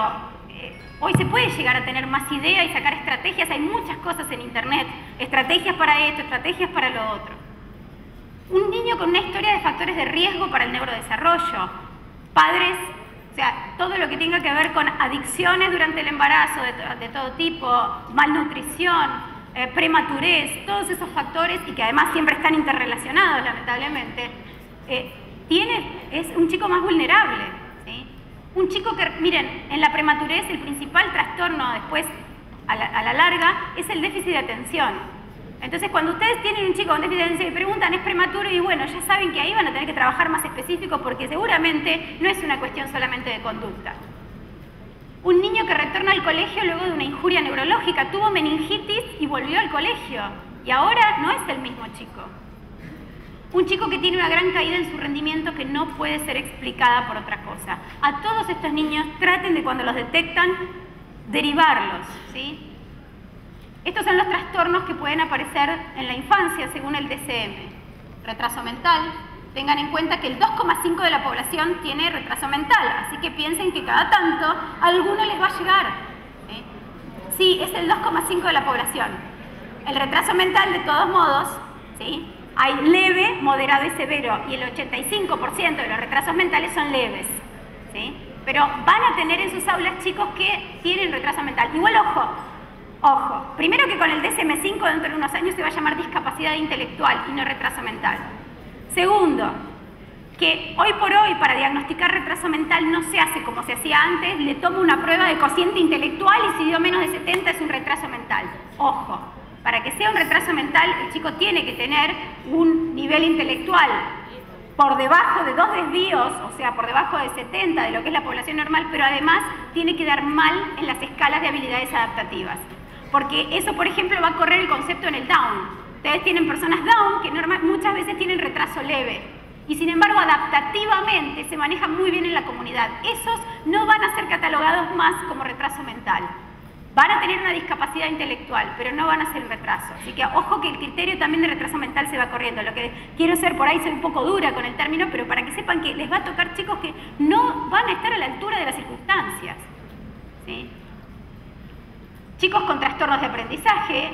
hoy se puede llegar a tener más idea y sacar estrategias, hay muchas cosas en internet, estrategias para esto, estrategias para lo otro. Un niño con una historia de factores de riesgo para el neurodesarrollo, padres. O sea, todo lo que tenga que ver con adicciones durante el embarazo de todo tipo, malnutrición, prematurez, todos esos factores y que además siempre están interrelacionados lamentablemente, es un chico más vulnerable. ¿Sí? Un chico que, miren, en la prematurez el principal trastorno después a la larga es el déficit de atención. Entonces, cuando ustedes tienen un chico con déficit de atención y preguntan, ¿es prematuro? Y bueno, ya saben que ahí van a tener que trabajar más específico porque seguramente no es una cuestión solamente de conducta. Un niño que retorna al colegio luego de una injuria neurológica, tuvo meningitis y volvió al colegio. Y ahora no es el mismo chico. Un chico que tiene una gran caída en su rendimiento que no puede ser explicada por otra cosa. A todos estos niños traten de cuando los detectan, derivarlos, ¿sí? Estos son los trastornos que pueden aparecer en la infancia según el DSM. Retraso mental. Tengan en cuenta que el 2,5% de la población tiene retraso mental, así que piensen que cada tanto a alguno les va a llegar. Sí, es el 2,5% de la población. El retraso mental, de todos modos, ¿sí? Hay leve, moderado y severo, y el 85% de los retrasos mentales son leves. ¿Sí? Pero van a tener en sus aulas chicos que tienen retraso mental. Igual, ojo, primero que con el DSM-5 dentro de unos años se va a llamar discapacidad intelectual y no retraso mental. Segundo, que hoy por hoy para diagnosticar retraso mental no se hace como se hacía antes, le tomo una prueba de cociente intelectual y si dio menos de 70 es un retraso mental. Ojo, para que sea un retraso mental el chico tiene que tener un nivel intelectual por debajo de 2 desvíos, o sea, por debajo de 70 de lo que es la población normal, pero además tiene que dar mal en las escalas de habilidades adaptativas. Porque eso, por ejemplo, va a correr el concepto en el Down. Ustedes tienen personas Down que muchas veces tienen retraso leve y sin embargo adaptativamente se manejan muy bien en la comunidad. Esos no van a ser catalogados más como retraso mental. Van a tener una discapacidad intelectual, pero no van a ser un retraso. Así que ojo que el criterio también de retraso mental se va corriendo. Lo que quiero ser por ahí, soy un poco dura con el término, pero para que sepan que les va a tocar chicos que no van a estar a la altura de las circunstancias. ¿Sí? Chicos con trastornos de aprendizaje,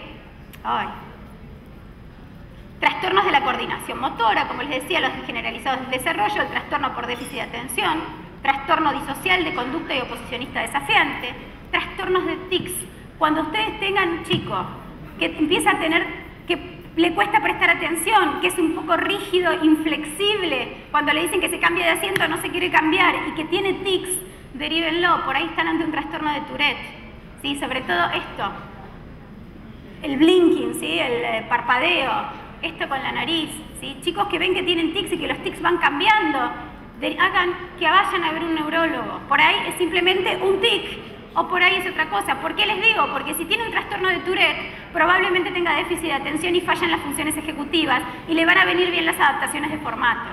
trastornos de la coordinación motora, como les decía, los generalizados del desarrollo, el trastorno por déficit de atención, trastorno disocial de conducta y oposicionista desafiante, trastornos de tics. Cuando ustedes tengan un chico que empieza a tener, que le cuesta prestar atención, que es un poco rígido, inflexible, cuando le dicen que se cambie de asiento no se quiere cambiar y que tiene tics, derívenlo, por ahí están ante un trastorno de Tourette. ¿Sí? Sobre todo esto, el blinking, ¿sí? El parpadeo, esto con la nariz, ¿sí? Chicos que ven que tienen tics y que los tics van cambiando, hagan que vayan a ver un neurólogo. Por ahí es simplemente un tic o por ahí es otra cosa. ¿Por qué les digo? Porque si tiene un trastorno de Tourette, probablemente tenga déficit de atención y fallan las funciones ejecutivas y le van a venir bien las adaptaciones de formato.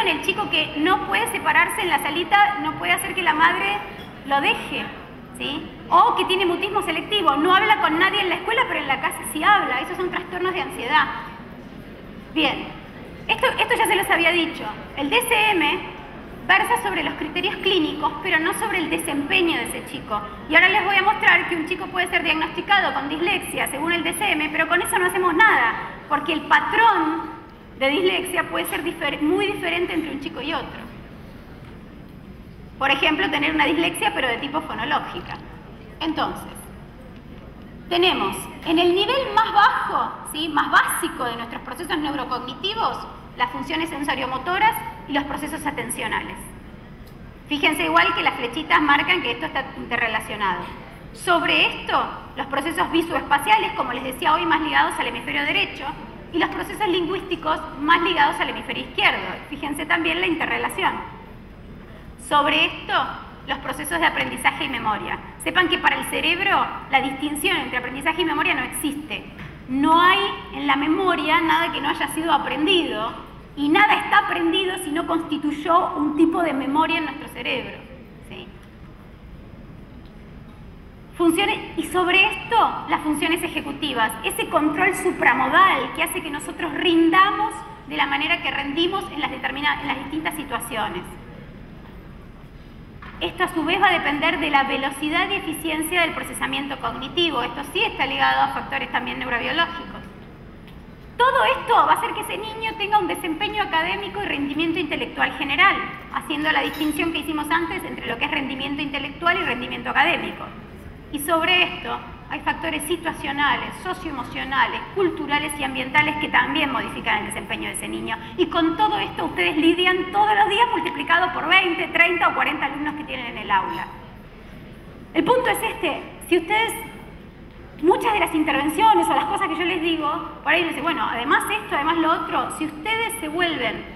El chico que no puede separarse en la salita, no puede hacer que la madre lo deje. ¿Sí? O que tiene mutismo selectivo, no habla con nadie en la escuela, pero en la casa sí habla. Esos son trastornos de ansiedad. Bien, esto ya se los había dicho. El DSM versa sobre los criterios clínicos, pero no sobre el desempeño de ese chico. Y ahora les voy a mostrar que un chico puede ser diagnosticado con dislexia según el DSM, pero con eso no hacemos nada, porque el patrón de dislexia puede ser muy diferente entre un chico y otro. Por ejemplo, tener una dislexia pero de tipo fonológica. Entonces, tenemos en el nivel más bajo, ¿sí?, más básico de nuestros procesos neurocognitivos, las funciones sensoriomotoras y los procesos atencionales. Fíjense igual que las flechitas marcan que esto está interrelacionado. Sobre esto, los procesos visoespaciales, como les decía hoy, más ligados al hemisferio derecho, y los procesos lingüísticos más ligados al hemisferio izquierdo. Fíjense también la interrelación. Sobre esto, los procesos de aprendizaje y memoria. Sepan que para el cerebro la distinción entre aprendizaje y memoria no existe. No hay en la memoria nada que no haya sido aprendido, y nada está aprendido si no constituyó un tipo de memoria en nuestro cerebro. ¿Sí? Y sobre esto, las funciones ejecutivas, ese control supramodal que hace que nosotros rindamos de la manera que rendimos en las distintas situaciones. Esto a su vez va a depender de la velocidad y eficiencia del procesamiento cognitivo. Esto sí está ligado a factores también neurobiológicos. Todo esto va a hacer que ese niño tenga un desempeño académico y rendimiento intelectual general, haciendo la distinción que hicimos antes entre lo que es rendimiento intelectual y rendimiento académico. Y sobre esto hay factores situacionales, socioemocionales, culturales y ambientales que también modifican el desempeño de ese niño. Y con todo esto ustedes lidian todos los días multiplicado por 20, 30 o 40 alumnos que tienen en el aula. El punto es este: si ustedes, muchas de las intervenciones o las cosas que yo les digo, por ahí dicen, bueno, además esto, además lo otro, si ustedes se vuelven,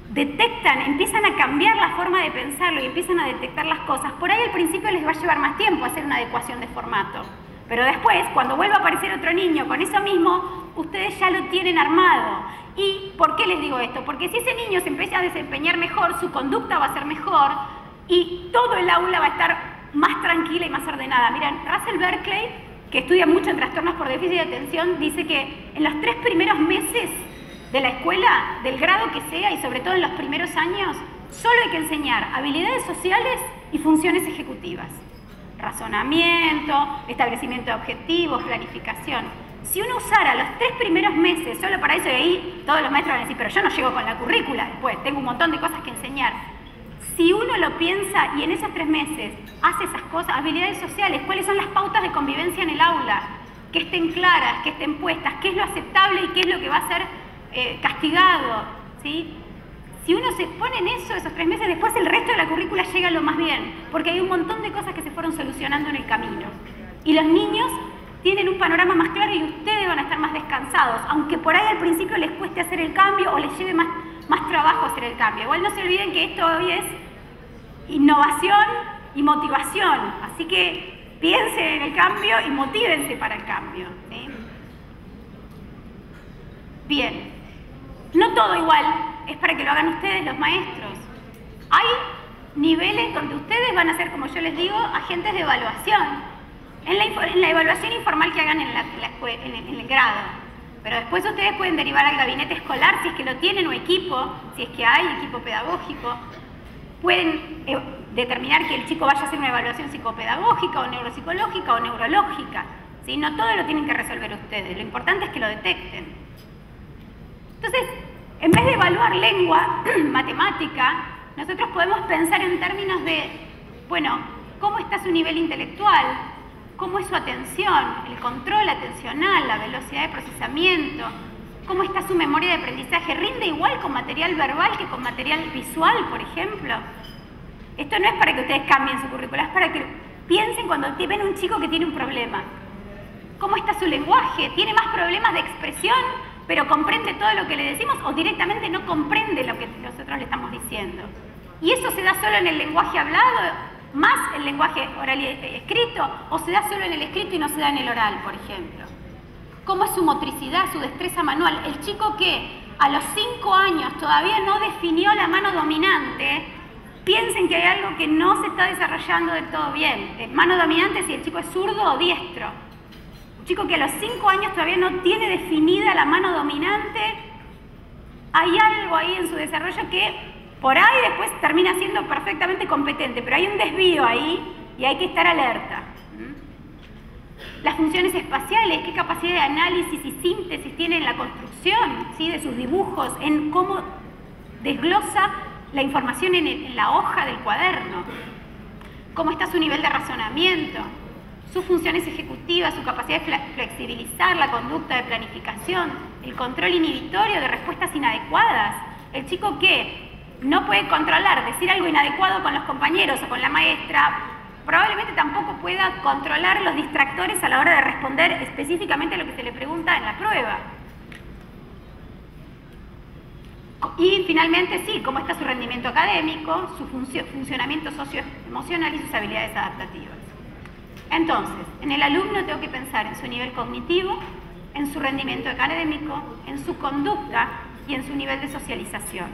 detectan, empiezan a cambiar la forma de pensarlo y empiezan a detectar las cosas, por ahí al principio les va a llevar más tiempo hacer una adecuación de formato. Pero después, cuando vuelva a aparecer otro niño con eso mismo, ustedes ya lo tienen armado. ¿Y por qué les digo esto? Porque si ese niño se empieza a desempeñar mejor, su conducta va a ser mejor y todo el aula va a estar más tranquila y más ordenada. Miren, Russell Berkeley, que estudia mucho en trastornos por déficit de atención, dice que en los 3 primeros meses de la escuela, del grado que sea, y sobre todo en los primeros años, solo hay que enseñar habilidades sociales y funciones ejecutivas. Razonamiento, establecimiento de objetivos, planificación. Si uno usara los 3 primeros meses solo para eso, y ahí todos los maestros van a decir, pero yo no llego con la currícula, después tengo un montón de cosas que enseñar. Si uno lo piensa y en esos 3 meses hace esas cosas, habilidades sociales, cuáles son las pautas de convivencia en el aula, que estén claras, que estén puestas, qué es lo aceptable y qué es lo que va a ser castigado, ¿sí? Si uno se pone en eso, esos 3 meses, después el resto de la currícula llega lo más bien, porque hay un montón de cosas que se fueron solucionando en el camino. Y los niños tienen un panorama más claro y ustedes van a estar más descansados, aunque por ahí al principio les cueste hacer el cambio o les lleve más trabajo hacer el cambio. Igual no se olviden que esto hoy es innovación y motivación, así que piensen en el cambio y motívense para el cambio, ¿sí? Bien, no todo igual es para que lo hagan ustedes, los maestros. Hay niveles donde ustedes van a ser, como yo les digo, agentes de evaluación. En la evaluación informal que hagan en el grado. Pero después ustedes pueden derivar al gabinete escolar si es que lo tienen, o equipo, si es que hay equipo pedagógico. Pueden determinar que el chico vaya a hacer una evaluación psicopedagógica o neuropsicológica o neurológica, ¿sí? No todo lo tienen que resolver ustedes, lo importante es que lo detecten. Entonces, en vez de evaluar lengua, matemática, nosotros podemos pensar en términos de, bueno, ¿cómo está su nivel intelectual? ¿Cómo es su atención? El control atencional, la velocidad de procesamiento. ¿Cómo está su memoria de aprendizaje? ¿Rinde igual con material verbal que con material visual, por ejemplo? Esto no es para que ustedes cambien su currícula, es para que piensen cuando ven un chico que tiene un problema. ¿Cómo está su lenguaje? ¿Tiene más problemas de expresión, pero comprende todo lo que le decimos, o directamente no comprende lo que nosotros le estamos diciendo? Y eso se da solo en el lenguaje hablado, más el lenguaje oral y escrito, o se da solo en el escrito y no se da en el oral, por ejemplo. ¿Cómo es su motricidad, su destreza manual? El chico que a los 5 años todavía no definió la mano dominante, piensen que hay algo que no se está desarrollando del todo bien. Mano dominante si el chico es zurdo o diestro. Un chico que a los 5 años todavía no tiene definida la mano dominante, hay algo ahí en su desarrollo que por ahí después termina siendo perfectamente competente, pero hay un desvío ahí y hay que estar alerta. Las funciones espaciales, qué capacidad de análisis y síntesis tiene en la construcción, ¿sí? ¿sí? De sus dibujos, en cómo desglosa la información en la hoja del cuaderno, cómo está su nivel de razonamiento, sus funciones ejecutivas, su capacidad de flexibilizar la conducta de planificación, el control inhibitorio de respuestas inadecuadas. El chico que no puede controlar, decir algo inadecuado con los compañeros o con la maestra, probablemente tampoco pueda controlar los distractores a la hora de responder específicamente a lo que se le pregunta en la prueba. Y finalmente, sí, cómo está su rendimiento académico, su funcionamiento socioemocional y sus habilidades adaptativas. Entonces, en el alumno tengo que pensar en su nivel cognitivo, en su rendimiento académico, en su conducta y en su nivel de socialización.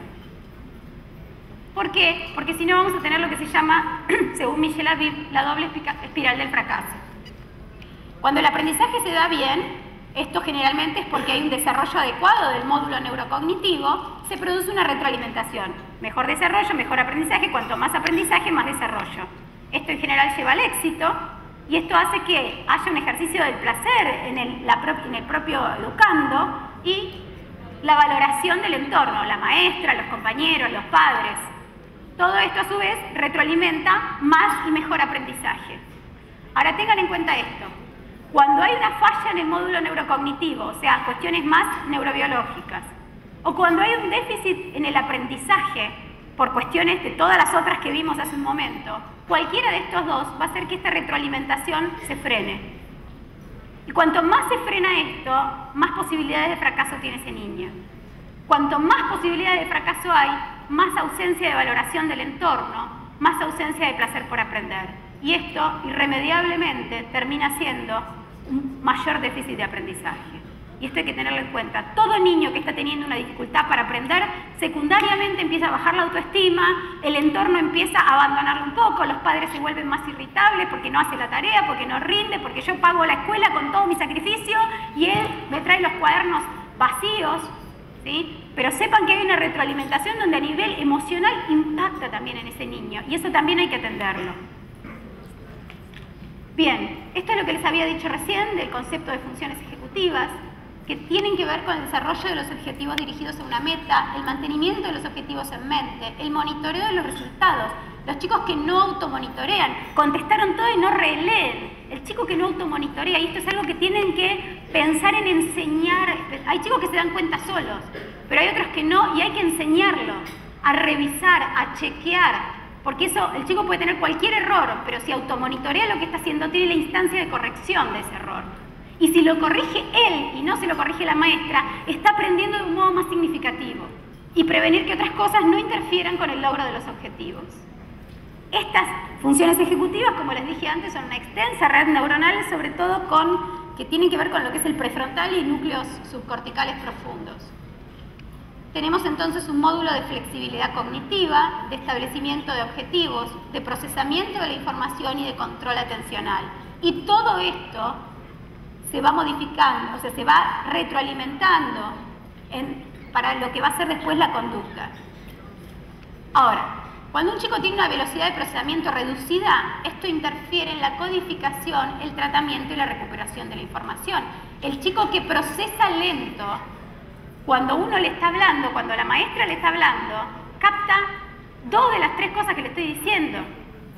¿Por qué? Porque si no vamos a tener lo que se llama, según Michel Aviv, la doble espiral del fracaso. Cuando el aprendizaje se da bien, esto generalmente es porque hay un desarrollo adecuado del módulo neurocognitivo, se produce una retroalimentación. Mejor desarrollo, mejor aprendizaje, cuanto más aprendizaje, más desarrollo. Esto en general lleva al éxito y esto hace que haya un ejercicio del placer en el propio educando y la valoración del entorno, la maestra, los compañeros, los padres. Todo esto a su vez retroalimenta más y mejor aprendizaje. Ahora tengan en cuenta esto. Cuando hay una falla en el módulo neurocognitivo, o sea, cuestiones más neurobiológicas, o cuando hay un déficit en el aprendizaje por cuestiones de todas las otras que vimos hace un momento, cualquiera de estos dos va a hacer que esta retroalimentación se frene. Y cuanto más se frena esto, más posibilidades de fracaso tiene ese niño. Cuanto más posibilidades de fracaso hay, más ausencia de valoración del entorno, más ausencia de placer por aprender. Y esto, irremediablemente, termina siendo un mayor déficit de aprendizaje. Y esto hay que tenerlo en cuenta. Todo niño que está teniendo una dificultad para aprender, secundariamente empieza a bajar la autoestima, el entorno empieza a abandonarlo un poco, los padres se vuelven más irritables porque no hace la tarea, porque no rinde, porque yo pago la escuela con todo mi sacrificio y él me trae los cuadernos vacíos, ¿sí? Pero sepan que hay una retroalimentación donde a nivel emocional impacta también en ese niño y eso también hay que atenderlo. Bien, esto es lo que les había dicho recién del concepto de funciones ejecutivas, que tienen que ver con el desarrollo de los objetivos dirigidos a una meta, el mantenimiento de los objetivos en mente, el monitoreo de los resultados. Los chicos que no automonitorean, contestaron todo y no releen. El chico que no automonitorea, y esto es algo que tienen que pensar en enseñar. Hay chicos que se dan cuenta solos, pero hay otros que no, y hay que enseñarlos a revisar, a chequear. Porque eso, el chico puede tener cualquier error, pero si automonitorea lo que está haciendo, tiene la instancia de corrección de ese error. Y si lo corrige él y no se lo corrige la maestra, está aprendiendo de un modo más significativo. Y prevenir que otras cosas no interfieran con el logro de los objetivos. Estas funciones ejecutivas, como les dije antes, son una extensa red neuronal, sobre todo que tienen que ver con lo que es el prefrontal y núcleos subcorticales profundos. Tenemos entonces un módulo de flexibilidad cognitiva, de establecimiento de objetivos, de procesamiento de la información y de control atencional. Y todo esto se va modificando, o sea, se va retroalimentando para lo que va a ser después la conducta. Ahora, cuando un chico tiene una velocidad de procesamiento reducida, esto interfiere en la codificación, el tratamiento y la recuperación de la información. El chico que procesa lento, cuando uno le está hablando, cuando la maestra le está hablando, capta 2 de las 3 cosas que le estoy diciendo.